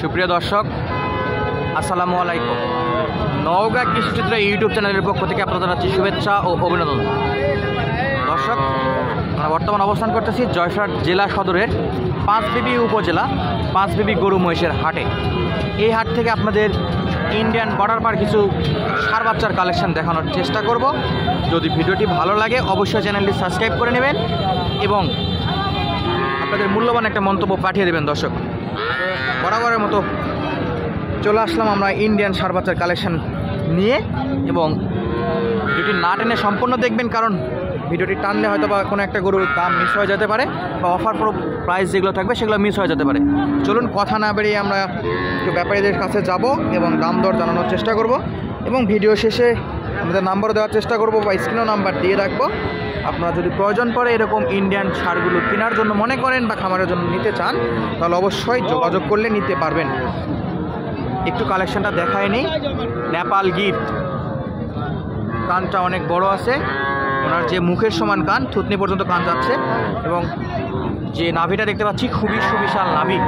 সুপ্রিয় দর্শক, আসসালামু আলাইকুম। নওগাঁ কৃষিচিত্র ইউটিউব চ্যানেলের পক্ষ থেকে আপনাদের জানাচ্ছি শুভেচ্ছা ও অভিনন্দন। দর্শক, আমরা বর্তমান অবস্থান করতেছি জয়পুরহাট জেলা সদরের পাঁচবিবি উপজেলা পাঁচবিবি গরু মহিষের হাটে। এই হাট থেকে আপনাদের ইন্ডিয়ান বর্ডার পার কিছু ষাঁড় বাচ্চার কালেকশন দেখানোর চেষ্টা করব। যদি ভিডিওটি ভালো লাগে অবশ্যই চ্যানেলটি সাবস্ক্রাইব করে নেবেন এবং আপনাদের মূল্যবান একটা মন্তব্য পাঠিয়ে দেবেন। দর্শক, বরাবরের মতো চলে আসলাম আমরা ইন্ডিয়ান ষাঁড় বাচ্চার কালেকশন নিয়ে, এবং ভিডিওটি না টেনে সম্পূর্ণ দেখবেন, কারণ ভিডিওটি টানলে হয়তো বা কোনো একটা গরুর দাম মিস হয়ে যেতে পারে বা অফার প্রাইস যেগুলো থাকবে সেগুলো মিস হয়ে যেতে পারে। চলুন কথা না বেরিয়ে আমরা একটু ব্যাপারীদের কাছে যাব এবং দাম দর জানানোর চেষ্টা করব, এবং ভিডিও শেষে আমাদের নাম্বার দেওয়ার চেষ্টা করব বা স্ক্রিনও নাম্বার দিয়ে রাখবো। আপনারা যদি প্রয়োজন পড়ে এরকম ইন্ডিয়ান ষাঁড়গুলো কেনার জন্য মনে করেন বা খামারের জন্য নিতে চান, তাহলে অবশ্যই যোগাযোগ করলে নিতে পারবেন। একটু কালেকশনটা দেখায় নেই। নেপাল গির, কানটা অনেক বড় আছে, ওনার যে মুখের সমান কান, থুতনি পর্যন্ত কান যাচ্ছে, এবং যে নাভিটা দেখতে পাচ্ছি খুবই সুবিশাল নাভি।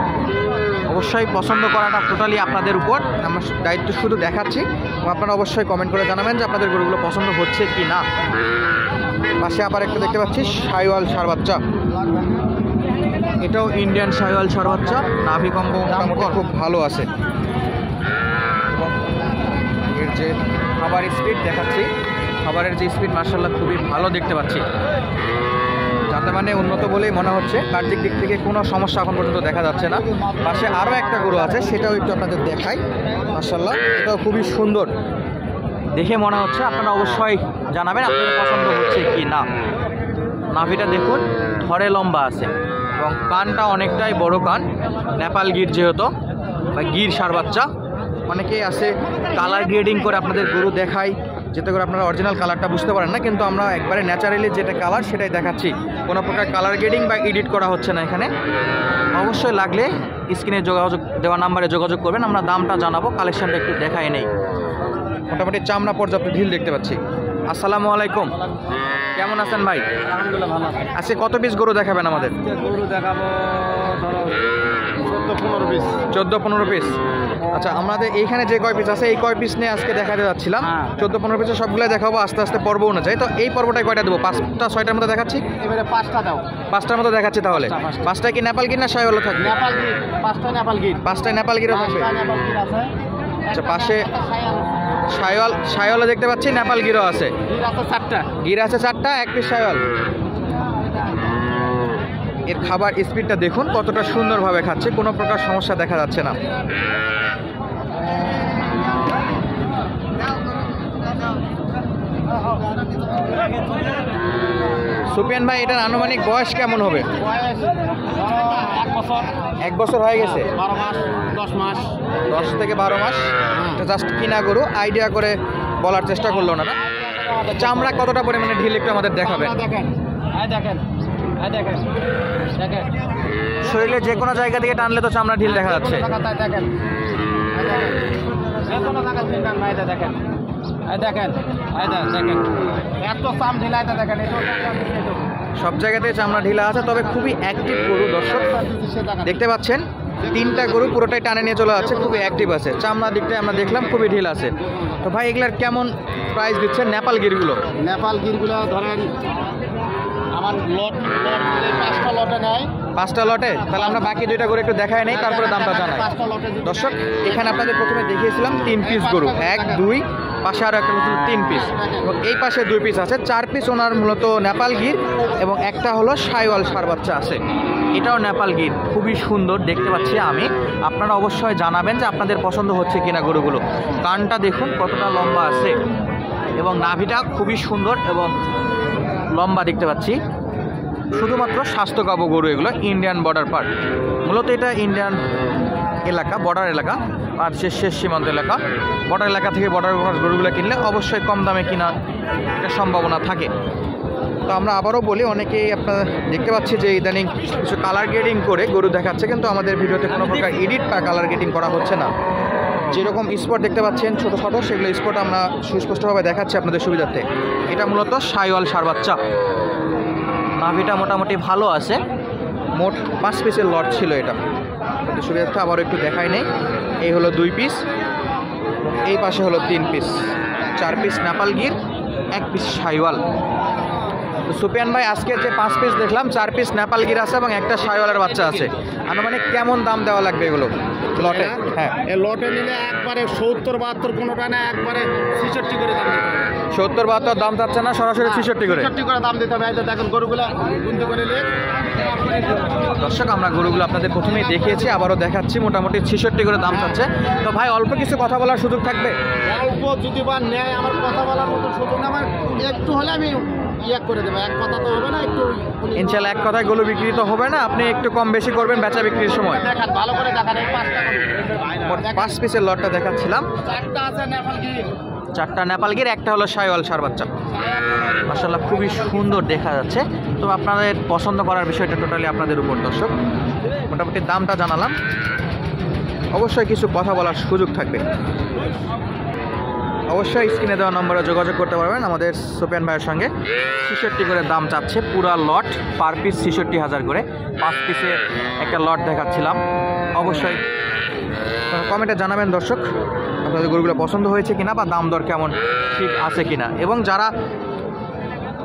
অবশ্যই পছন্দ করাটা টোটালি আপনাদের উপর, আমার দায়িত্ব শুধু দেখাচ্ছি, এবং আপনারা অবশ্যই কমেন্ট করে জানাবেন যে আপনাদের গরুগুলো পছন্দ হচ্ছে কি না। পাশে আবার একটা দেখতে পাচ্ছি শাহিওয়াল ষাঁড় বাচ্চা, এটাও ইন্ডিয়ান শাহিওয়াল ষাঁড় বাচ্চা। নাভি কম্ব মোটামুটি খুব ভালো আছে, এবং এর যে খাবার স্পিড দেখাচ্ছি, খাবারের যে স্পিড মার্শাল্লাহ খুবই ভালো দেখতে পাচ্ছি, যাতে মানে উন্নত বলেই মনে হচ্ছে। কার্যিক দিক থেকে কোনো সমস্যা এখন পর্যন্ত দেখা যাচ্ছে না। পাশে আরও একটা গরু আছে, সেটাও একটু আপনাদের দেখাই। মার্শাল্লাহ এটাও খুবই সুন্দর দেখে মনে হচ্ছে। আপনারা অবশ্যই জানাবেন আপনাদের পছন্দ হচ্ছে কি না। নাভিটা দেখুন ধরে লম্বা আছে, এবং কানটা অনেকটাই বড় কান। নেপাল গির যেহেতু, বা গির ষাঁড় বাচ্চা, অনেকেই আছে কালার গ্রেডিং করে আপনাদের গরু দেখায়, যাতে করে আপনারা অরিজিনাল কালারটা বুঝতে পারেন না, কিন্তু আমরা একবারে ন্যাচারালি যেটা কালার সেটাই দেখাচ্ছি। কোনো প্রকার কালার গ্রেডিং বা এডিট করা হচ্ছে না এখানে। অবশ্যই লাগলে স্ক্রিনে যোগাযোগ দেওয়া নাম্বারে যোগাযোগ করবেন, আমরা দামটা জানাবো। কালেকশনটা একটু দেখাই নেই। মোটামুটি চামড়া পর্যাপ্ত ঢিল দেখতে পাচ্ছি। আসসালামু আলাইকুম, কেমন আছেন ভাই? আলহামদুলিল্লাহ ভালো আছে। আজকে কত পিস গরু দেখাবেন আমাদের? গরু দেখাবো ধরো 14-15 পিস। 14-15 পিস। আচ্ছা, আমাদের এইখানে যে কয় পিস আছে এই কয় পিস নিয়ে আজকে দেখাতে যাচ্ছিলাম। 14-15 পিসের সবগুলো দেখাবো আস্তে আস্তে পর্ব অনুযায়ী। তো এই পর্বটায় কয়টা দেবো? 5টা-6টার মতো দেখাচ্ছি। এবারে 5টা দাও। 5টার মতো দেখাচ্ছি তাহলে। 5টায় কি নেপাল গির না শাহিওয়াল থাকবে? নেপাল গির, 5টা নেপাল গির। 5টায় নেপাল গিরও থাকবে। 5টা নেপাল গির আছে। আচ্ছা, পাশে শাহিওয়ালও দেখতে পাচ্ছি, নেপাল গিরও আছে। গির আছে 4টা। গির আছে 4টা, 1 পিস শাহিওয়াল। এর খাবার স্পিডটা দেখুন কতটা সুন্দরভাবে খাচ্ছে, কোনো প্রকার সমস্যা দেখা যাচ্ছে না। সুপিয়ান ভাই, এটার আনুমানিক বয়স কেমন হবে? বয়স ধরো 1 বছর। 1 বছর হয়ে গেছে। 12 মাস, 10 মাস। 10 থেকে 12 মাস। এটা জাস্ট কিনা গরু, আইডিয়া করে বলার চেষ্টা করলো না। চামড়া কতটা পরিমাণে ঢিল একটু আমাদের দেখাবেন। দেখেন, এই দেখেন, এই দেখেন, দেখেন শরীরে যে কোনো জায়গা থেকে টানলে তো চামড়া ঢিল দেখা যাচ্ছে। দেখেন, যে কোনো জায়গা থেকে টান না, এটা দেখেন, এই দেখেন, এই দেখেন, এত চাম ঢিলা, এটা দেখেন, সব জায়গাতে চামড়া ঢিলা আছে, তবে খুবই অ্যাক্টিভ গরু। দর্শক দেখতে পাচ্ছেন 3টা গরু পুরোটাই টানে নিয়ে চলে যাচ্ছে, খুবই অ্যাক্টিভ আছে। চামড়া দিকটাই আমরা দেখলাম খুবই ঢিল আছে। তো ভাই, এগুলার কেমন প্রাইস দিচ্ছেন নেপাল গিরগুলো? নেপাল গিরগুলো ধরেন আমার লট 5টা লটে নেয়। 5টা লটে? তাহলে আমরা বাকি 2টা গরু একটু দেখায় নেই, তারপরে দামটা জানাই। 5টা লটে দর্শক, এখানে আপনাদের প্রথমে দেখিয়েছিলাম 3 পিস গরু, 1, 2, পাশে আরও একটা নতুন 3 পিস, এবং এই পাশে 2 পিস আছে। 4 পিস ওনার মূলত নেপাল গির, এবং একটা হলো শাহিওয়াল ষাঁড় বাচ্চা আছে। এটাও নেপাল গির, খুবই সুন্দর দেখতে পাচ্ছি আমি। আপনারা অবশ্যই জানাবেন যে আপনাদের পছন্দ হচ্ছে কিনা গরুগুলো। কানটা দেখুন কতটা লম্বা আছে, এবং নাভিটা খুবই সুন্দর এবং লম্বা দেখতে পাচ্ছি। শুধুমাত্র স্বাস্থ্যকাব গরু এগুলো, ইন্ডিয়ান বর্ডার পার্ট। মূলত এটা ইন্ডিয়ান এলাকা, বর্ডার এলাকা, আর শেষ সীমান্ত এলাকা। বর্ডার এলাকা থেকে বর্ডার গরুগুলো কিনলে অবশ্যই কম দামে কেনা একটা সম্ভাবনা থাকে। তো আমরা আবারও বলি, অনেকেই আপনারা দেখতে পাচ্ছি যে ইদানিং কিছু কালার গ্রেডিং করে গরু দেখাচ্ছে, কিন্তু আমাদের ভিডিওতে কোনো প্রকার এডিট বা কালার গ্রেডিং করা হচ্ছে না। যেরকম স্পট দেখতে পাচ্ছেন ছোটো ছোটো, সেগুলো স্পট আমরা সুস্পষ্টভাবে দেখাচ্ছি আপনাদের সুবিধার্থে। এটা মূলত শাহিওয়াল ষাঁড় বাচ্চা। নাভিটা মোটামুটি ভালো আছে। মোট 5 পিসের লট ছিল এটা। আপনাদের সুবিধার্থে আবারও একটু দেখাই নেই। এই হলো 2 পিস, এই পাশে হলো 3 piece, 4 piece Nepal Gir, 1 piece Sahiwal. তো সুপিয়ান ভাই, আজকে যে 5 পিস দেখলাম, 4 পিস নেপাল গির আছে এবং একটা শাহিওয়ালের বাচ্চা আছে। আনুমানিক কেমন দাম দেওয়া লাগবে এগুলো লটে? হ্যাঁ, এই লটে নিলে একবারে 70-72 কোনোটা না, একবারে 66 করে দাম দিতে হবে। 70-72 দাম যাচ্ছে না, সরাসরি 66 করে। 66 করে দাম দিতে হবে। এই যে দেখেন গরুগুলো গুনতে করে নিলে। দর্শক, আমরা গরুগুলো আপনাদের প্রথমেই দেখিয়েছি, আবারও দেখাচ্ছি। মোটামুটি 66 করে দাম চাচ্ছে। তো ভাই, অল্প কিছু কথা বলার সুযোগ থাকবে? অল্প যদি বা নেয়, আমার কথা বলার মতো সুযোগ না, আমার একটু হলে আমি ইয়ে করে দেবো। এক কথা তো হবে না, একটু ইনশাল্লাহ এক কথায় গরু বিক্রি তো হবে না, আপনি একটু কম বেশি করবেন বেচা বিক্রির সময়। দেখান, ভালো করে দেখান। এই 5 পিসের লটটা দেখাচ্ছিলাম। 4টা আছে নেপাল গির, 4টা নেপাল গির, একটা হলো শাহিওয়াল ষাঁড় বাচ্চা। মাশাআল্লাহ, খুবই সুন্দর দেখা যাচ্ছে। তো আপনাদের পছন্দ করার বিষয়টা টোটালি আপনাদের উপর দর্শক। মোটামুটি দামটা জানালাম, অবশ্যই কিছু কথা বলার সুযোগ থাকবে। অবশ্যই স্ক্রিনে দেওয়া নম্বরে যোগাযোগ করতে পারবেন আমাদের সুপিয়ান ভাইয়ের সঙ্গে। 66 করে দাম চাচ্ছে পুরা লট, পার পিস 66,000 করে। 5 পিসের একটা লট দেখাচ্ছিলাম। অবশ্যই কমেন্টে জানাবেন দর্শক, আপনাদের গরুগুলো পছন্দ হয়েছে কিনা বা দাম দর কেমন ঠিক আছে কিনা। এবং যারা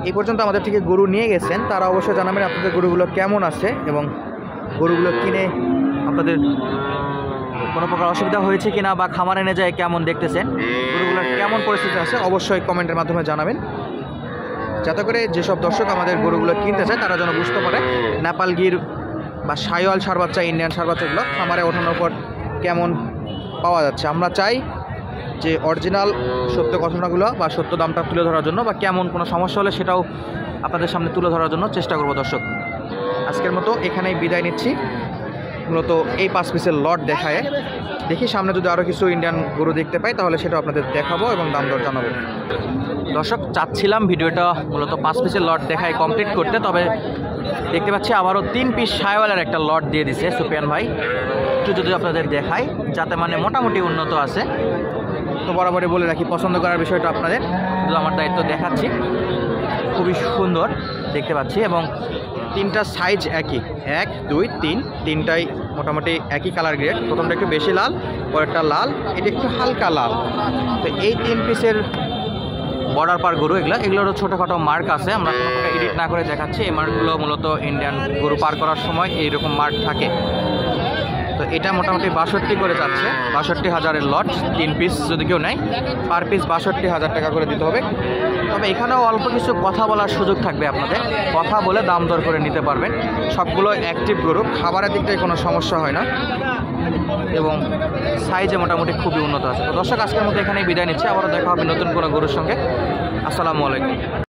এই পর্যন্ত আমাদের থেকে গরু নিয়ে গেছেন, তারা অবশ্যই জানাবেন আপনাদের গরুগুলো কেমন আছে এবং গরুগুলো কিনে আপনাদের কোনো প্রকার অসুবিধা হয়েছে কিনা বা খামার এনে যায় কেমন দেখতেছেন, গরুগুলোর কেমন পরিস্থিতি আছে, অবশ্যই কমেন্টের মাধ্যমে জানাবেন, যাতে করে যেসব দর্শক আমাদের গরুগুলো কিনতে চায় তারা যেন বুঝতে পারে নেপাল গির বা শাহিওয়াল ষাঁড় বাচ্চা, ইন্ডিয়ান ষাঁড় বাচ্চাগুলো খামারে ওঠানোর পর কেমন পাওয়া যাচ্ছে। আমরা চাই যে অরিজিনাল সত্য ঘটনাগুলো বা সত্য দামটা তুলে ধরার জন্য, বা কেমন কোনো সমস্যা হলে সেটাও আপনাদের সামনে তুলে ধরার জন্য চেষ্টা করব দর্শক। আজকের মতো এখানেই বিদায় নিচ্ছি। মূলত এই 5 পিসের লট দেখায়, দেখি সামনে যদি আরও কিছু ইন্ডিয়ান গরু দেখতে পাই তাহলে সেটা আপনাদের দেখাবো এবং দাম দর জানাবো। দর্শক, চাচ্ছিলাম ভিডিওটা মূলত 5 পিসের লট দেখায় কমপ্লিট করতে, তবে দেখতে পাচ্ছি আবারও 3 পিস শাহিওয়ালের একটা লট দিয়ে দিছে সুপিয়ান ভাই। একটু যদি আপনাদের দেখাই, যাতে মানে মোটামুটি উন্নত আছে। তো বরাবরই বলে রাখি, পছন্দ করার বিষয়টা আপনাদের, শুধু আমার দায়িত্ব দেখাচ্ছি। খুবই সুন্দর দেখতে পাচ্ছি এবং 3টা সাইজ একই, 1, 2, 3, 3টাই মোটামুটি একই কালার গ্রেড। প্রথমটা একটু বেশি লাল, পরেরটা লাল, এটা একটু হালকা লাল। তো এই 3 পিসের বর্ডার পার গরু, এগুলোরও ছোটোখাটো মার্ক আছে, আমরা কোনো প্রকার এডিট না করে দেখাচ্ছি। এই মার্কগুলো মূলত ইন্ডিয়ান গরু পার করার সময় এইরকম মার্ক থাকে। তো এটা মোটামুটি 62 করে যাচ্ছে, 62,000-এর লট। 3 পিস যদি কেউ নেয়, পার পিস 62,000 টাকা করে দিতে হবে। তবে এখানেও অল্প কিছু কথা বলার সুযোগ থাকবে আপনাদের, কথা বলে দাম দর করে নিতে পারবেন। সবগুলো অ্যাক্টিভ গরু, খাবারের দিকটায় কোনো সমস্যা হয় না এবং সাইজে মোটামুটি খুবই উন্নত আছে। তো দর্শক, আজকের মতো এখানেই বিদায় নিচ্ছে, আবারও দেখা হবে নতুন কোনো গরুর সঙ্গে। আসসালামু আলাইকুম।